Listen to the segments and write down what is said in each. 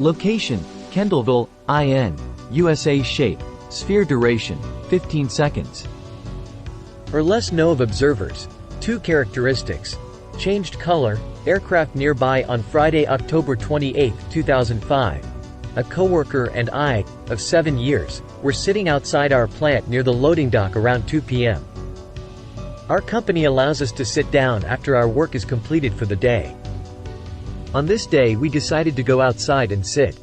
Location: Kendallville, IN, USA. Shape: sphere. Duration: 15 seconds. Or less. Know of observers: 2 characteristics. Changed color: aircraft nearby on Friday, October 28, 2005. A coworker and I, of 7 years, were sitting outside our plant near the loading dock around 2 p.m. Our company allows us to sit down after our work is completed for the day. On this day we decided to go outside and sit.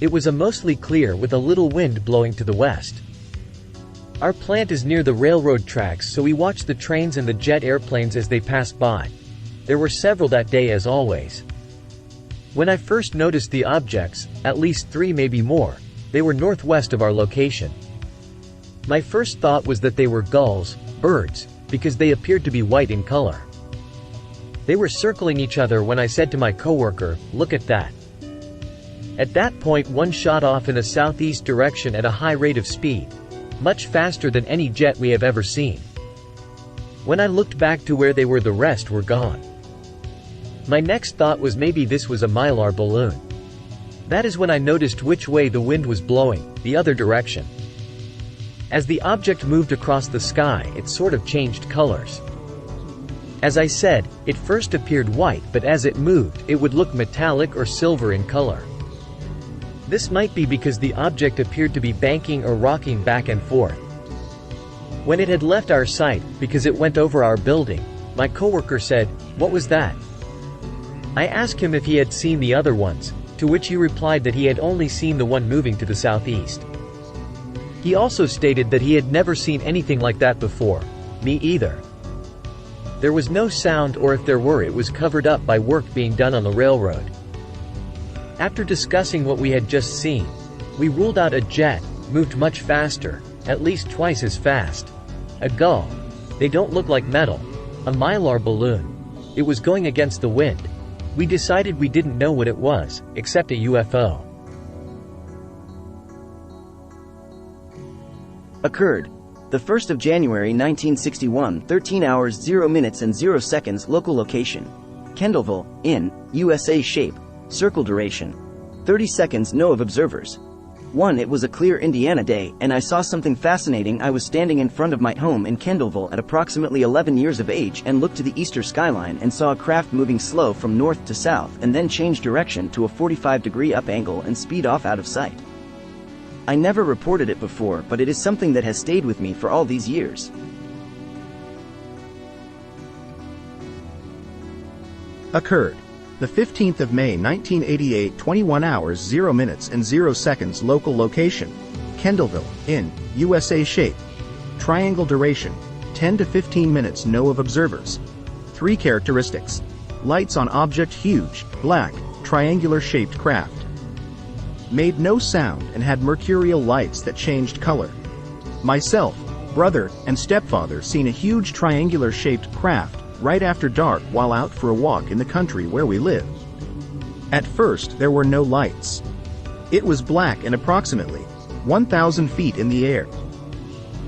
It was mostly clear with a little wind blowing to the west. Our plant is near the railroad tracks, so we watched the trains and the jet airplanes as they passed by. There were several that day as always. When I first noticed the objects, at least 3 maybe more, they were northwest of our location. My first thought was that they were gulls, birds, because they appeared to be white in color. They were circling each other when I said to my coworker, "Look at that." At that point one shot off in a southeast direction at a high rate of speed, much faster than any jet we have ever seen. When I looked back to where they were, the rest were gone. My next thought was maybe this was a Mylar balloon. That is when I noticed which way the wind was blowing, the other direction. As the object moved across the sky, it sort of changed colors. As I said, it first appeared white, but as it moved, it would look metallic or silver in color. This might be because the object appeared to be banking or rocking back and forth. When it had left our sight, because it went over our building, my coworker said, "What was that?" I asked him if he had seen the other ones, to which he replied that he had only seen the one moving to the southeast. He also stated that he had never seen anything like that before. Me either. There was no sound, or if there were, it was covered up by work being done on the railroad. After discussing what we had just seen, we ruled out a jet, moved much faster, at least twice as fast. A gull. They don't look like metal. A Mylar balloon. It was going against the wind. We decided we didn't know what it was, except a UFO. Occurred the 1st of January 1961, 13 hours 0 minutes and 0 seconds. Local location: Kendallville, IN, USA. Shape: circle. Duration: 30 seconds. Know of observers: 1. It was a clear Indiana day, and I saw something fascinating. I was standing in front of my home in Kendallville at approximately 11 years of age and looked to the eastern skyline and saw a craft moving slow from north to south and then change direction to a 45-degree up angle and speed off out of sight. I never reported it before, but it is something that has stayed with me for all these years. Occurred the 15th of May 1988, 21 hours 0 minutes and 0 seconds. Local location: Kendallville, IN, USA. Shape: triangle. Duration: 10 to 15 minutes. Know of observers: 3 characteristics. Lights on object: huge, black, triangular-shaped craft. Made no sound and had mercurial lights that changed color. Myself, brother, and stepfather seen a huge triangular-shaped craft right after dark while out for a walk in the country where we live. At first there were no lights. It was black and approximately 1,000 feet in the air.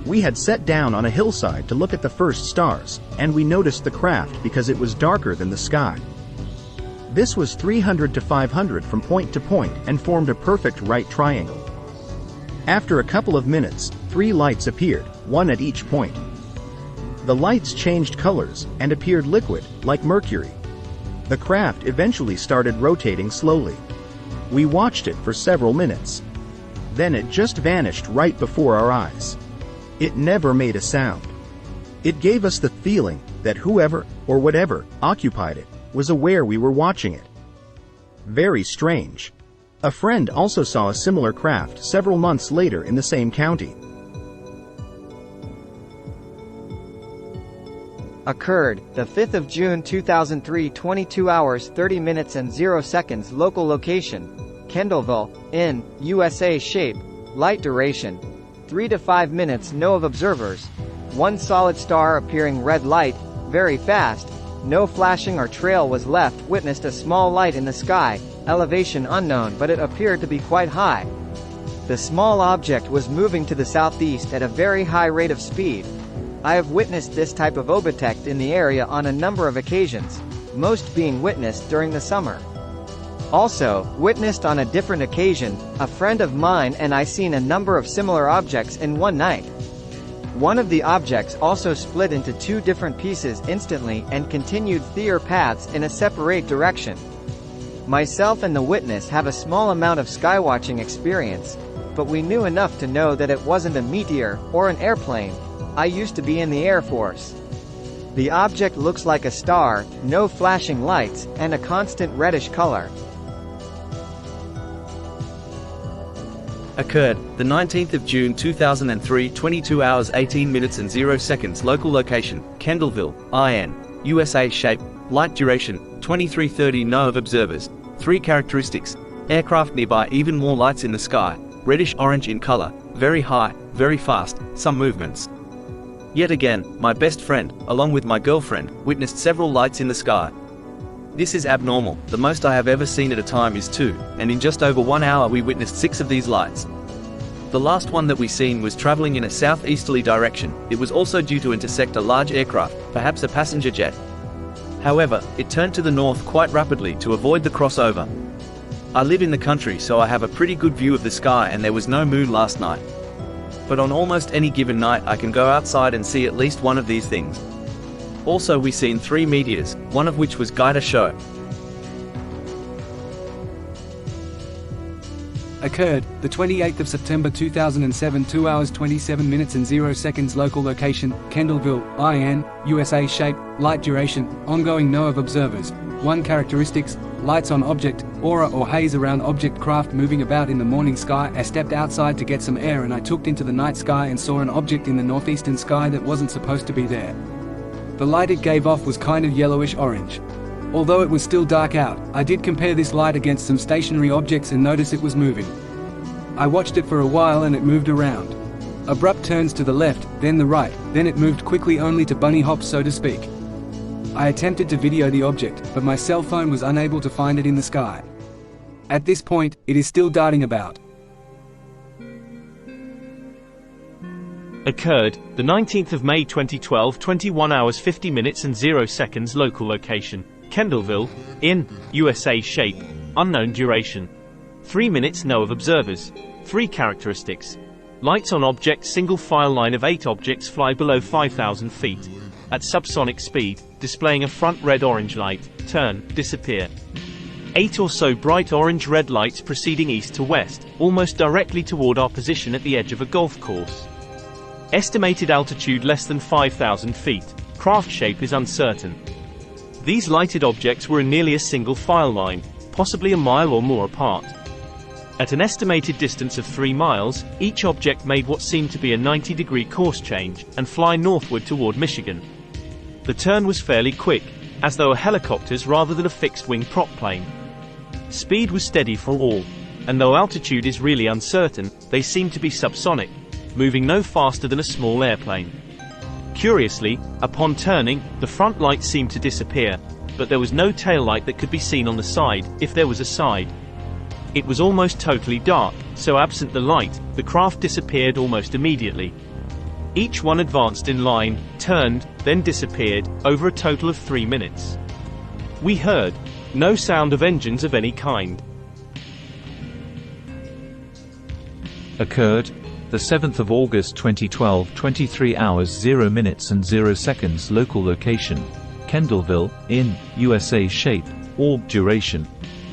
We had sat down on a hillside to look at the first stars, and we noticed the craft because it was darker than the sky. This was 300 to 500 from point to point and formed a perfect right triangle. After a couple of minutes, 3 lights appeared, 1 at each point. The lights changed colors and appeared liquid, like mercury. The craft eventually started rotating slowly. We watched it for several minutes. Then it just vanished right before our eyes. It never made a sound. It gave us the feeling that whoever, or whatever, occupied it, was aware we were watching it. Very strange. A friend also saw a similar craft several months later in the same county. Occurred the 5th of June 2003, 22 hours 30 minutes and 0 seconds. Local location: Kendallville, IN, USA. Shape: light. Duration: 3 to 5 minutes. Know of observers: 1 solid star appearing red light, very fast, no flashing or trail was left. Witnessed a small light in the sky, elevation unknown, but it appeared to be quite high. The small object was moving to the southeast at a very high rate of speed. I have witnessed this type of object in the area on a number of occasions, most being witnessed during the summer. Also, witnessed on a different occasion, a friend of mine and I seen a number of similar objects in one night. One of the objects also split into two different pieces instantly and continued their paths in a separate direction. Myself and the witness have a small amount of skywatching experience, but we knew enough to know that it wasn't a meteor or an airplane. I used to be in the Air Force. The object looks like a star, no flashing lights, and a constant reddish color. Occurred, the 19th of June 2003, 22 hours 18 minutes and 0 seconds. Local location, Kendallville, IN, USA. Shape, light duration, 2330. No of observers. 3 characteristics: aircraft nearby, even more lights in the sky, reddish orange in color, very high, very fast, some movements. Yet again, my best friend, along with my girlfriend, witnessed several lights in the sky. This is abnormal. The most I have ever seen at a time is 2, and in just over 1 hour we witnessed 6 of these lights. The last one that we seen was traveling in a southeasterly direction. It was also due to intersect a large aircraft, perhaps a passenger jet. However, it turned to the north quite rapidly to avoid the crossover. I live in the country, so I have a pretty good view of the sky, and there was no moon last night. But on almost any given night I can go outside and see at least one of these things. Also, we seen 3 meteors, one of which was Gaida Show. Occurred, the 28th of September 2007, 2 hours 27 minutes and 0 seconds. Local location, Kendallville, IN, USA. Shape, light duration, ongoing. No of observers. 1 characteristics: lights on object, aura or haze around object. Craft moving about in the morning sky. I stepped outside to get some air and I looked into the night sky and saw an object in the northeastern sky that wasn't supposed to be there. The light it gave off was kind of yellowish orange. Although it was still dark out, I did compare this light against some stationary objects and notice it was moving. I watched it for a while and it moved around. Abrupt turns to the left, then the right, then it moved quickly, only to bunny hop, so to speak. I attempted to video the object, but my cell phone was unable to find it in the sky. At this point, it is still darting about. Occurred, the 19th of May 2012, 21 hours 50 minutes and 0 seconds. Local location, Kendallville, IN, USA. Shape, unknown duration. 3 minutes. No of observers. 3 characteristics: lights on object, single file line of 8 objects fly below 5,000 feet. At subsonic speed, displaying a front red-orange light, turn, disappear. 8 or so bright orange-red lights proceeding east to west, almost directly toward our position at the edge of a golf course. Estimated altitude less than 5,000 feet. Craft shape is uncertain. These lighted objects were in nearly a single file line, possibly a mile or more apart. At an estimated distance of 3 miles, each object made what seemed to be a 90-degree course change, and fly northward toward Michigan. The turn was fairly quick, as though a helicopter's rather than a fixed-wing prop plane. Speed was steady for all, and though altitude is really uncertain, they seemed to be subsonic, moving no faster than a small airplane. Curiously, upon turning, the front light seemed to disappear, but there was no tail light that could be seen on the side, if there was a side. It was almost totally dark, so absent the light, the craft disappeared almost immediately. Each one advanced in line, turned, then disappeared, over a total of 3 minutes. We heard no sound of engines of any kind. Occurred, the 7th of August 2012, 23 hours 0 minutes and 0 seconds. Local location, Kendallville, IN, USA. Shape, orb duration,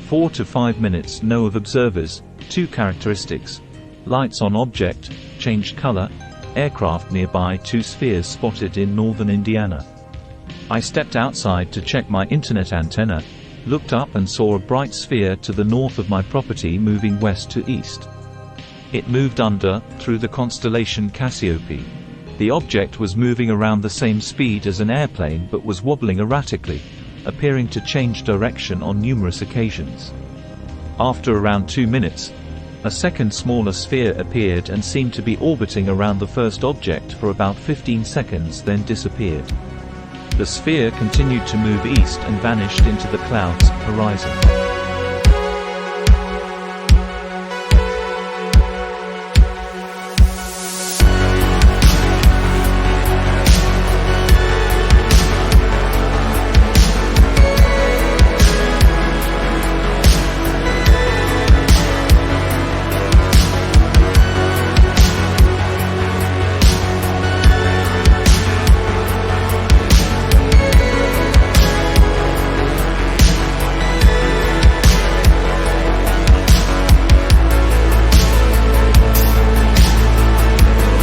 4 to 5 minutes. No of observers. 2 characteristics: lights on object, changed color, aircraft nearby. 2 spheres spotted in northern Indiana. I stepped outside to check my internet antenna, looked up and saw a bright sphere to the north of my property moving west to east. It moved under, through the constellation Cassiope. The object was moving around the same speed as an airplane but was wobbling erratically, appearing to change direction on numerous occasions. After around 2 minutes, a second smaller sphere appeared and seemed to be orbiting around the first object for about 15 seconds, then disappeared. The sphere continued to move east and vanished into the clouds horizon.